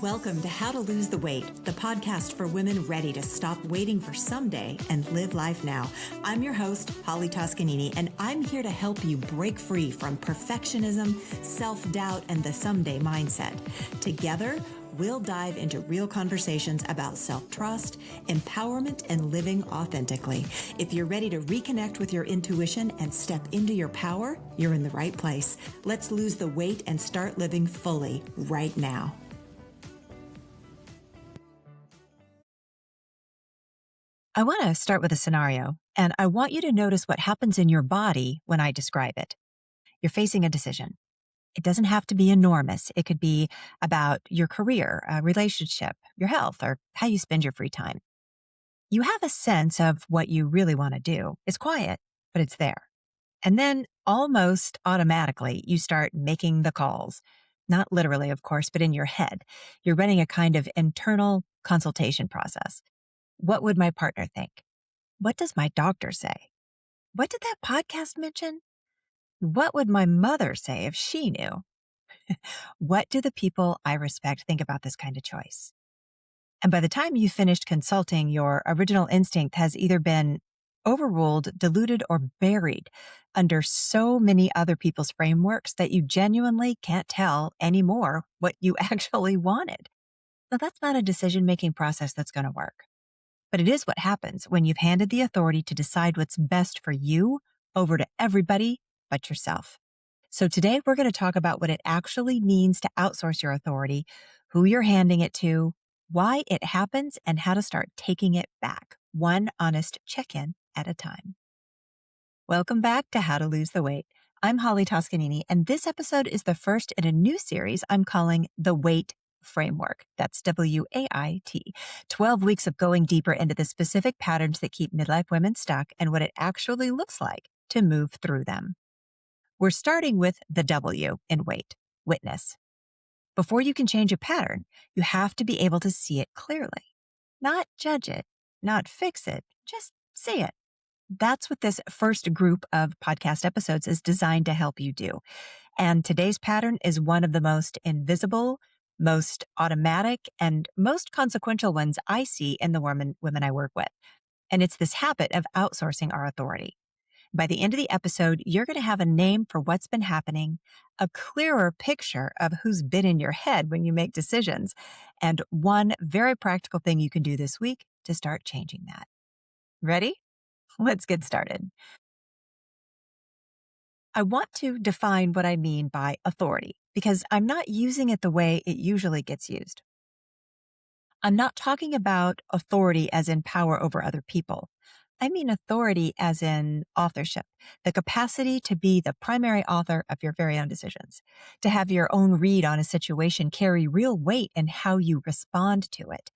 Welcome to How to Lose the Weight, the podcast for women ready to stop waiting for someday and live life now. I'm your host, Holly Toscanini, and I'm here to help you break free from perfectionism, self-doubt, and the someday mindset. Together, we'll dive into real conversations about self-trust, empowerment, and living authentically. If you're ready to reconnect with your intuition and step into your power, you're in the right place. Let's lose the weight and start living fully right now. I want to start with a scenario, and I want you to notice what happens in your body when I describe it. You're facing a decision. It doesn't have to be enormous. It could be about your career, a relationship, your health, or how you spend your free time. You have a sense of what you really want to do. It's quiet, but it's there. And then almost automatically, you start making the calls. Not literally, of course, but in your head. You're running a kind of internal consultation process. What would my partner think? What does my doctor say? What did that podcast mention? What would my mother say if she knew? What do the people I respect think about this kind of choice? And by the time you finished consulting, your original instinct has either been overruled, diluted, or buried under so many other people's frameworks that you genuinely can't tell anymore what you actually wanted. Now, that's not a decision-making process that's going to work. But it is what happens when you've handed the authority to decide what's best for you over to everybody but yourself. So today we're going to talk about what it actually means to outsource your authority, who you're handing it to, why it happens, and how to start taking it back, one honest check-in at a time. Welcome back to How to Lose the Weight. I'm Holly Toscanini, and this episode is the first in a new series I'm calling The W.A.I.T Framework. That's W.A.I.T. 12 weeks of going deeper into the specific patterns that keep midlife women stuck and what it actually looks like to move through them. We're starting with the W in WAIT, witness. Before you can change a pattern, you have to be able to see it clearly. Not judge it, not fix it, just see it. That's what this first group of podcast episodes is designed to help you do. And today's pattern is one of the most invisible, most automatic, and most consequential ones I see in the women I work with. And it's this habit of outsourcing our authority. By the end of the episode, you're going to have a name for what's been happening, a clearer picture of who's been in your head when you make decisions, and one very practical thing you can do this week to start changing that. Ready? Let's get started. I want to define what I mean by authority because I'm not using it the way it usually gets used. I'm not talking about authority as in power over other people. I mean authority as in authorship, the capacity to be the primary author of your very own decisions, to have your own read on a situation carry real weight in how you respond to it.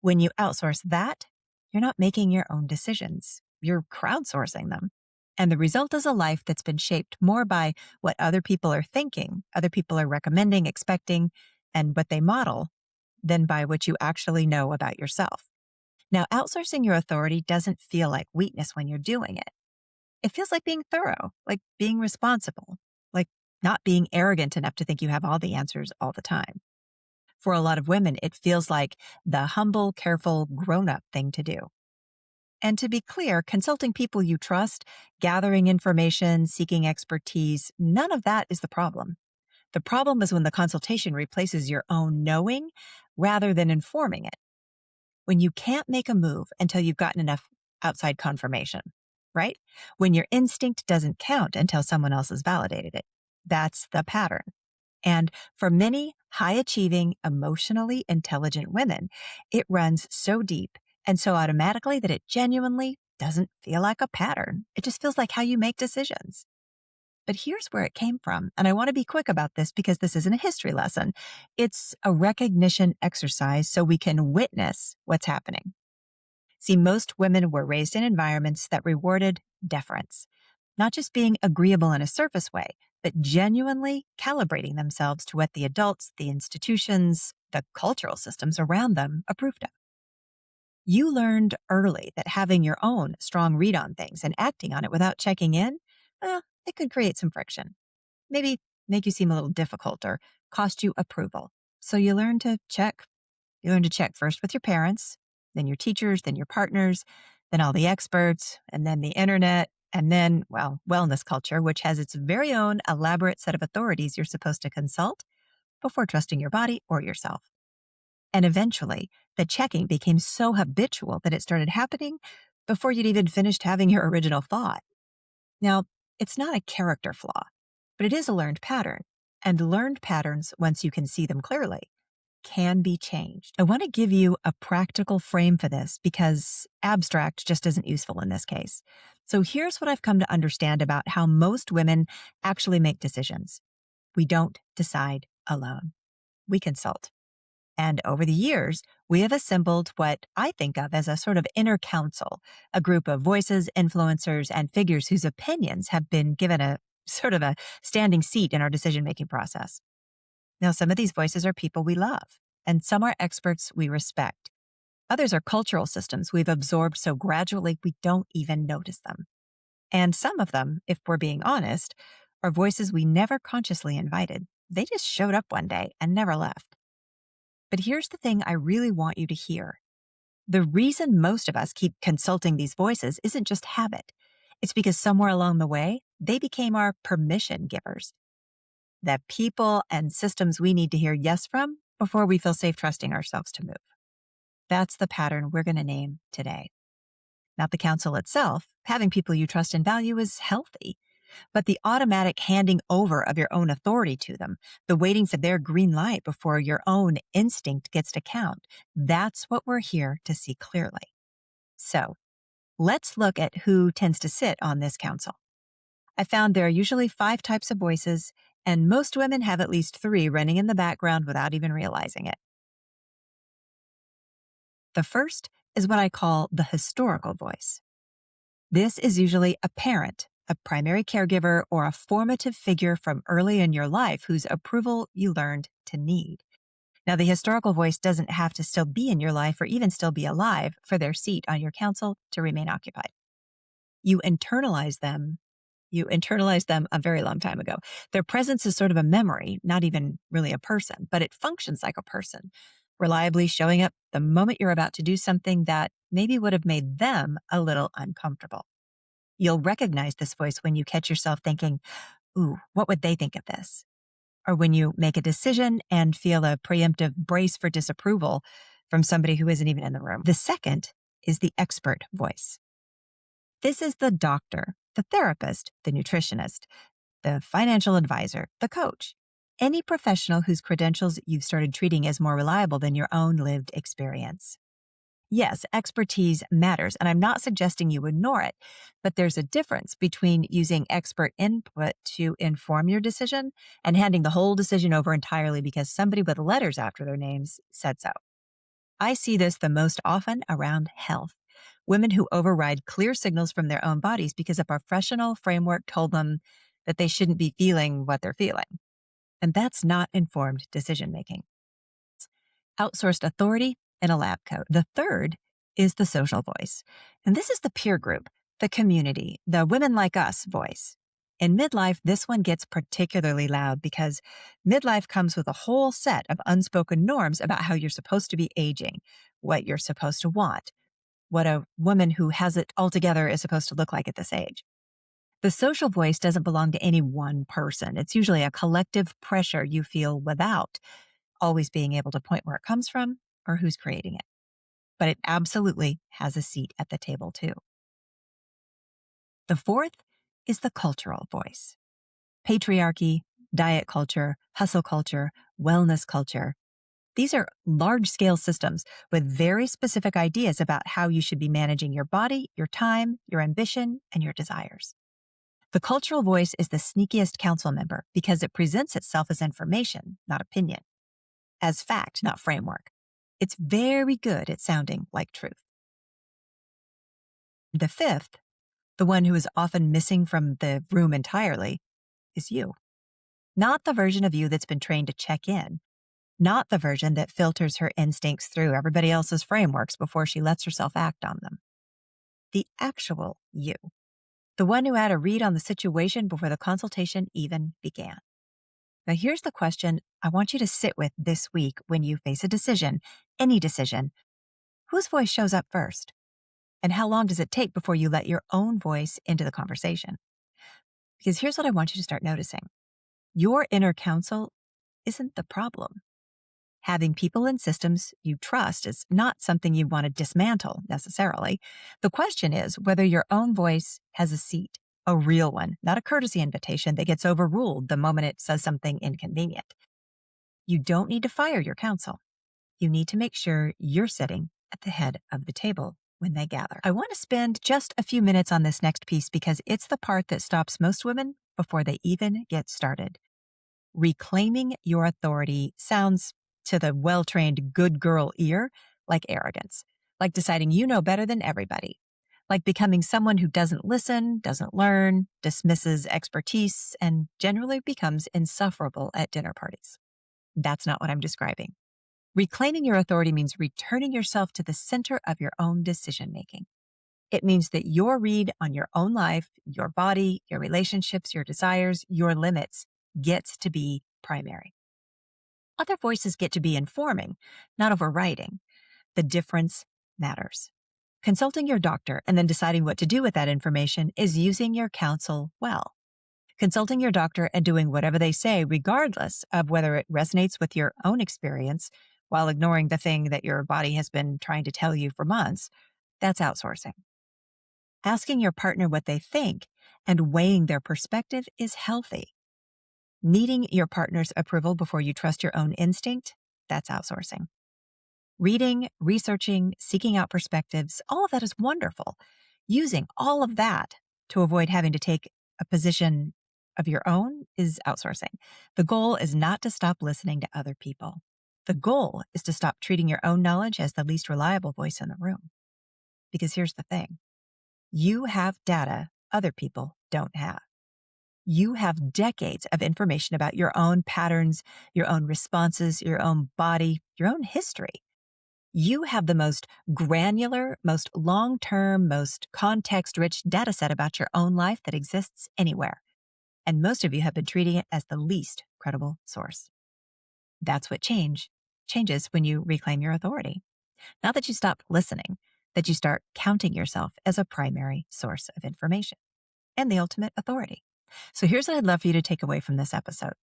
When you outsource that, you're not making your own decisions. You're crowdsourcing them. And the result is a life that's been shaped more by what other people are thinking, other people are recommending, expecting, and what they model than by what you actually know about yourself. Now, outsourcing your authority doesn't feel like weakness when you're doing it. It feels like being thorough, like being responsible, like not being arrogant enough to think you have all the answers all the time. For a lot of women, it feels like the humble, careful, grown-up thing to do. And to be clear, consulting people you trust, gathering information, seeking expertise, none of that is the problem. The problem is when the consultation replaces your own knowing rather than informing it. When you can't make a move until you've gotten enough outside confirmation, right? When your instinct doesn't count until someone else has validated it. That's the pattern. And for many high-achieving, emotionally intelligent women, it runs so deep and so automatically that it genuinely doesn't feel like a pattern. It just feels like how you make decisions. But here's where it came from. And I want to be quick about this because this isn't a history lesson. It's a recognition exercise so we can witness what's happening. See, most women were raised in environments that rewarded deference, not just being agreeable in a surface way, but genuinely calibrating themselves to what the adults, the institutions, the cultural systems around them approved of. You learned early that having your own strong read on things and acting on it without checking in, it could create some friction. Maybe make you seem a little difficult or cost you approval. So you learn to check. You learn to check first with your parents, then your teachers, then your partners, then all the experts, and then the internet, and then, well, wellness culture, which has its very own elaborate set of authorities you're supposed to consult before trusting your body or yourself. And eventually, the checking became so habitual that it started happening before you'd even finished having your original thought. Now, it's not a character flaw, but it is a learned pattern. And learned patterns, once you can see them clearly, can be changed. I want to give you a practical frame for this because abstract just isn't useful in this case. So here's what I've come to understand about how most women actually make decisions. We don't decide alone. We consult. And over the years, we have assembled what I think of as a sort of inner council, a group of voices, influencers, and figures whose opinions have been given a sort of a standing seat in our decision-making process. Now, some of these voices are people we love, and some are experts we respect. Others are cultural systems we've absorbed so gradually we don't even notice them. And some of them, if we're being honest, are voices we never consciously invited. They just showed up one day and never left. But here's the thing I really want you to hear. The reason most of us keep consulting these voices isn't just habit. It's because somewhere along the way, they became our permission givers. The people and systems we need to hear yes from before we feel safe trusting ourselves to move. That's the pattern we're going to name today. Not the council itself. Having people you trust and value is healthy. But the automatic handing over of your own authority to them, the waiting for their green light before your own instinct gets to count, that's what we're here to see clearly. So let's look at who tends to sit on this council. I found there are usually 5 types of voices, and most women have at least 3 running in the background without even realizing it. The first is what I call the historical voice. This is usually a parent, a primary caregiver, or a formative figure from early in your life whose approval you learned to need. Now, the historical voice doesn't have to still be in your life or even still be alive for their seat on your council to remain occupied. You internalize them. You internalized them a very long time ago. Their presence is sort of a memory, not even really a person, but it functions like a person, reliably showing up the moment you're about to do something that maybe would have made them a little uncomfortable. You'll recognize this voice when you catch yourself thinking, ooh, what would they think of this? Or when you make a decision and feel a preemptive brace for disapproval from somebody who isn't even in the room. The second is the expert voice. This is the doctor, the therapist, the nutritionist, the financial advisor, the coach, any professional whose credentials you've started treating as more reliable than your own lived experience. Yes, expertise matters, and I'm not suggesting you ignore it, but there's a difference between using expert input to inform your decision and handing the whole decision over entirely because somebody with letters after their names said so. I see this the most often around health. Women who override clear signals from their own bodies because a professional framework told them that they shouldn't be feeling what they're feeling. And that's not informed decision making. Outsourced authority in a lab coat. The third is the social voice. And this is the peer group, the community, the women like us voice. In midlife, this one gets particularly loud because midlife comes with a whole set of unspoken norms about how you're supposed to be aging, what you're supposed to want, what a woman who has it all together is supposed to look like at this age. The social voice doesn't belong to any one person. It's usually a collective pressure you feel without always being able to point where it comes from or who's creating it. But it absolutely has a seat at the table too. The fourth is the cultural voice. Patriarchy, diet culture, hustle culture, wellness culture. These are large-scale systems with very specific ideas about how you should be managing your body, your time, your ambition, and your desires. The cultural voice is the sneakiest council member because it presents itself as information, not opinion, as fact, not framework. It's very good at sounding like truth. The fifth, the one who is often missing from the room entirely, is you. Not the version of you that's been trained to check in, not the version that filters her instincts through everybody else's frameworks before she lets herself act on them. The actual you. The one who had a read on the situation before the consultation even began. Now, here's the question I want you to sit with this week when you face a decision, any decision. Whose voice shows up first? And how long does it take before you let your own voice into the conversation? Because here's what I want you to start noticing. Your inner counsel isn't the problem. Having people and systems you trust is not something you want to dismantle necessarily. The question is whether your own voice has a seat, a real one, not a courtesy invitation that gets overruled the moment it says something inconvenient. You don't need to fire your counsel. You need to make sure you're sitting at the head of the table when they gather. I want to spend just a few minutes on this next piece because it's the part that stops most women before they even get started. Reclaiming your authority sounds to the well-trained good girl ear like arrogance, like deciding you know better than everybody, like becoming someone who doesn't listen, doesn't learn, dismisses expertise, and generally becomes insufferable at dinner parties. That's not what I'm describing. Reclaiming your authority means returning yourself to the center of your own decision-making. It means that your read on your own life, your body, your relationships, your desires, your limits gets to be primary. Other voices get to be informing, not overriding. The difference matters. Consulting your doctor and then deciding what to do with that information is using your counsel well. Consulting your doctor and doing whatever they say, regardless of whether it resonates with your own experience, while ignoring the thing that your body has been trying to tell you for months, that's outsourcing. Asking your partner what they think and weighing their perspective is healthy. Needing your partner's approval before you trust your own instinct, that's outsourcing. Reading, researching, seeking out perspectives, all of that is wonderful. Using all of that to avoid having to take a position of your own is outsourcing. The goal is not to stop listening to other people. The goal is to stop treating your own knowledge as the least reliable voice in the room. Because here's the thing. You have data other people don't have. You have decades of information about your own patterns, your own responses, your own body, your own history. You have the most granular, most long-term, most context-rich data set about your own life that exists anywhere. And most of you have been treating it as the least credible source. That's what changes when you reclaim your authority. Not that you stop listening, that you start counting yourself as a primary source of information and the ultimate authority. So here's what I'd love for you to take away from this episode.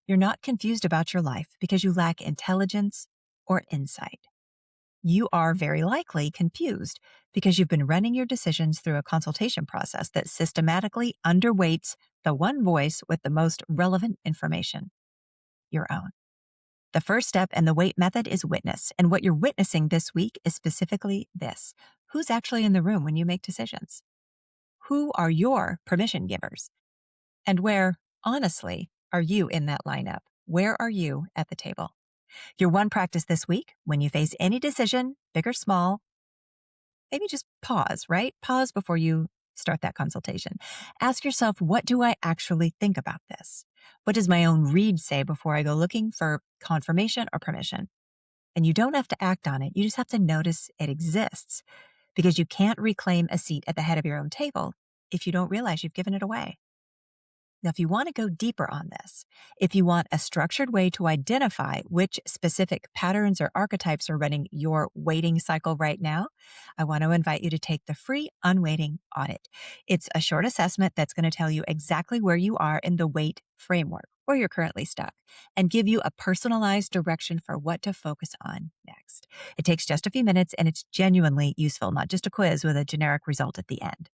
You're not confused about your life because you lack intelligence or insight. You are very likely confused because you've been running your decisions through a consultation process that systematically underweights the one voice with the most relevant information, your own. The first step in the weight method is witness, and what you're witnessing this week is specifically this. Who's actually in the room when you make decisions? Who are your permission givers? And where, honestly, are you in that lineup? Where are you at the table? Your one practice this week, when you face any decision, big or small, maybe just pause, right? Pause before you start that consultation. Ask yourself, what do I actually think about this? What does my own read say before I go looking for confirmation or permission? And you don't have to act on it. You just have to notice it exists because you can't reclaim a seat at the head of your own table if you don't realize you've given it away. Now, if you want to go deeper on this, if you want a structured way to identify which specific patterns or archetypes are running your waiting cycle right now, I want to invite you to take the free Unwaiting Audit. It's a short assessment that's going to tell you exactly where you are in the WAIT framework, where you're currently stuck, and give you a personalized direction for what to focus on next. It takes just a few minutes and it's genuinely useful, not just a quiz with a generic result at the end.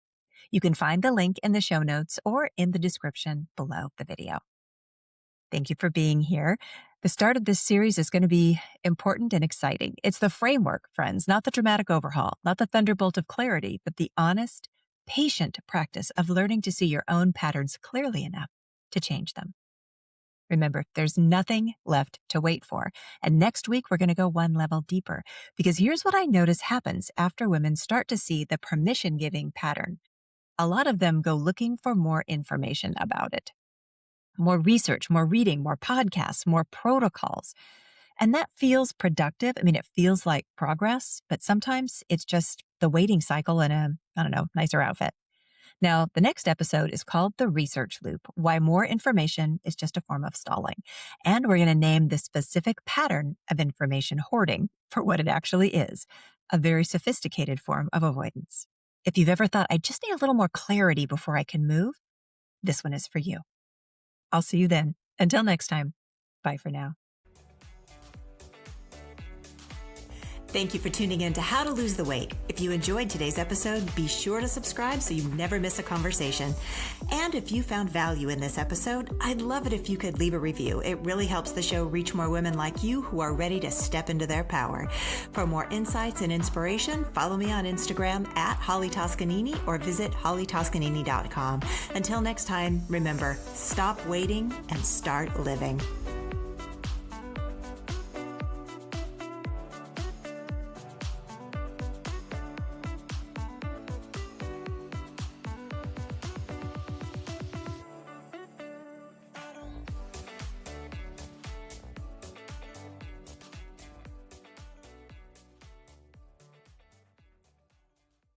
You can find the link in the show notes or in the description below the video. Thank you for being here. The start of this series is going to be important and exciting. It's the framework, friends, not the dramatic overhaul, not the thunderbolt of clarity, but the honest, patient practice of learning to see your own patterns clearly enough to change them. Remember, there's nothing left to wait for. And next week, we're going to go one level deeper because here's what I notice happens after women start to see the permission-giving pattern. A lot of them go looking for more information about it. More research, more reading, more podcasts, more protocols. And that feels productive. I mean, it feels like progress, but sometimes it's just the waiting cycle in a, nicer outfit. Now, the next episode is called The Research Loop: Why More Information is Just a Form of Stalling. And we're going to name the specific pattern of information hoarding for what it actually is: a very sophisticated form of avoidance. If you've ever thought, I just need a little more clarity before I can move, this one is for you. I'll see you then. Until next time, bye for now. Thank you for tuning in to How to Lose the Weight. If you enjoyed today's episode, be sure to subscribe so you never miss a conversation. And if you found value in this episode, I'd love it if you could leave a review. It really helps the show reach more women like you who are ready to step into their power. For more insights and inspiration, follow me on Instagram at Holly Toscanini or visit hollytoscanini.com. Until next time, remember, stop waiting and start living.